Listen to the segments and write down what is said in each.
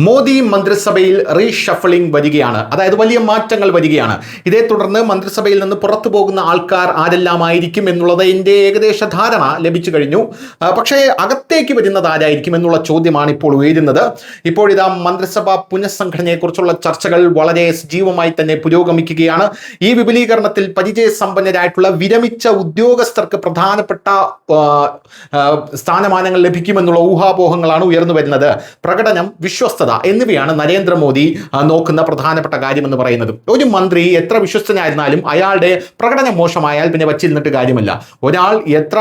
മോദി മന്ത്രിസഭയിൽ റീഷഫിളിംഗ് വരികയാണ്. അതായത് വലിയ മാറ്റങ്ങൾ വരികയാണ്. ഇതേ തുടർന്ന് മന്ത്രിസഭയിൽ നിന്ന് പുറത്തു പോകുന്ന ആൾക്കാർ ആരെല്ലാമായിരിക്കും എന്നുള്ളത് എൻ്റെ ഏകദേശ ധാരണ ലഭിച്ചു കഴിഞ്ഞു. പക്ഷേ അകത്തേക്ക് വരുന്നത് ആരായിരിക്കും എന്നുള്ള ചോദ്യമാണ് ഇപ്പോൾ ഉയരുന്നത്. ഇപ്പോഴിതാ മന്ത്രിസഭ പുനഃസംഘടനയെക്കുറിച്ചുള്ള ചർച്ചകൾ വളരെ സജീവമായി തന്നെ പുരോഗമിക്കുകയാണ്. ഈ വിപുലീകരണത്തിൽ പരിചയസമ്പന്നരായിട്ടുള്ള വിരമിച്ച ഉദ്യോഗസ്ഥർക്ക് പ്രധാനപ്പെട്ട സ്ഥാനമാനങ്ങൾ ലഭിക്കുമെന്നുള്ള ഊഹാപോഹങ്ങളാണ് ഉയർന്നു വരുന്നത്. പ്രകടനം, വിശ്വസ്ത എന്നിവയാണ് നരേന്ദ്രമോദി നോക്കുന്ന പ്രധാനപ്പെട്ട കാര്യമെന്ന് പറയുന്നത്. ഒരു മന്ത്രി എത്ര വിശ്വസ്തനായിരുന്നാലും അയാളുടെ പ്രകടനം മോശമായാൽ പിന്നെ വച്ചിരുന്നിട്ട് കാര്യമില്ല. ഒരാൾ എത്ര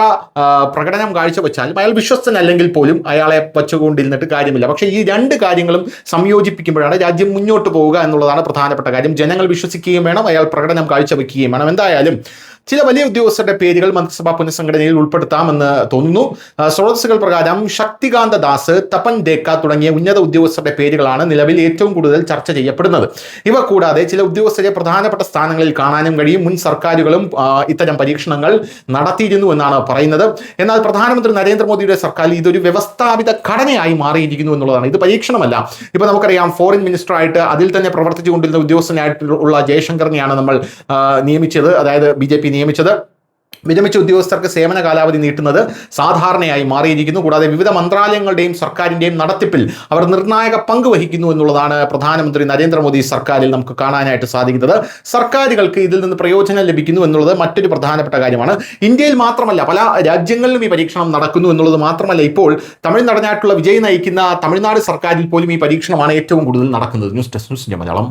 പ്രകടനം കാഴ്ചവെച്ചാലും അയാൾ വിശ്വസ്തനല്ലെങ്കിൽ പോലും അയാളെ വച്ചുകൊണ്ടിരുന്നിട്ട് കാര്യമില്ല. പക്ഷേ ഈ രണ്ട് കാര്യങ്ങളും സംയോജിപ്പിക്കുമ്പോഴാണ് രാജ്യം മുന്നോട്ട് പോവുക എന്നുള്ളതാണ് പ്രധാനപ്പെട്ട കാര്യം. ജനങ്ങൾ വിശ്വസിക്കുകയും വേണം, അയാൾ പ്രകടനം കാഴ്ചവെക്കുകയും വേണം. എന്തായാലും ചില വലിയ ഉദ്യോഗസ്ഥരുടെ പേരുകൾ മന്ത്രിസഭാ പുനഃസംഘടനയിൽ ഉൾപ്പെടുത്താമെന്ന് തോന്നുന്നു. സ്രോതസ്സുകൾ പ്രകാരം ശക്തികാന്ത ദാസ്, തപൻ ദേക്ക തുടങ്ങിയ ഉന്നത ഉദ്യോഗസ്ഥരുടെ പേരുകളാണ് നിലവിൽ ഏറ്റവും കൂടുതൽ ചർച്ച ചെയ്യപ്പെടുന്നത്. ഇവ കൂടാതെ ചില ഉദ്യോഗസ്ഥരെ പ്രധാനപ്പെട്ട സ്ഥാനങ്ങളിൽ കാണാനും കഴിയും. മുൻ സർക്കാരുകളും ഇത്തരം പരീക്ഷണങ്ങൾ നടത്തിയിരുന്നു എന്നാണ് പറയുന്നത്. എന്നാൽ പ്രധാനമന്ത്രി നരേന്ദ്രമോദിയുടെ സർക്കാർ ഇതൊരു വ്യവസ്ഥാപിത ഘടനയായി മാറിയിരിക്കുന്നു എന്നുള്ളതാണ്. ഇത് പരീക്ഷണമല്ല. ഇപ്പൊ നമുക്കറിയാം, ഫോറിൻ മിനിസ്റ്റർ ആയിട്ട് അതിൽ തന്നെ പ്രവർത്തിച്ചുകൊണ്ടിരുന്ന ഉദ്യോഗസ്ഥനായിട്ടുള്ള ജയശങ്കറിനെയാണ് നമ്മൾ നിയമിച്ചത്, അതായത് BJP നിയമിച്ചത്. വിരമിച്ച ഉദ്യോഗസ്ഥർക്ക് സേവന കാലാവധി നീട്ടുന്നത് സാധാരണയായി മാറിയിരിക്കുന്നു. കൂടാതെ വിവിധ മന്ത്രാലയങ്ങളുടെയും സർക്കാരിൻ്റെയും നടത്തിപ്പിൽ അവർ നിർണായക പങ്ക് വഹിക്കുന്നു എന്നുള്ളതാണ് പ്രധാനമന്ത്രി നരേന്ദ്രമോദി സർക്കാരിൽ നമുക്ക് കാണാനായിട്ട് സാധിക്കുന്നത്. സർക്കാരുകൾക്ക് ഇതിൽ നിന്ന് പ്രയോജനം ലഭിക്കുന്നു എന്നുള്ളത് മറ്റൊരു പ്രധാനപ്പെട്ട കാര്യമാണ്. ഇന്ത്യയിൽ മാത്രമല്ല, പല രാജ്യങ്ങളിലും ഈ പരീക്ഷണം നടക്കുന്നു എന്നുള്ളത് മാത്രമല്ല, ഇപ്പോൾ തമിഴ്നാടിനായിട്ടുള്ള വിജയ് നയിക്കുന്ന തമിഴ്നാട് സർക്കാരിൽ പോലും ഈ പരീക്ഷണമാണ് ഏറ്റവും കൂടുതൽ നടക്കുന്നത്. News desk, news India Malayalam.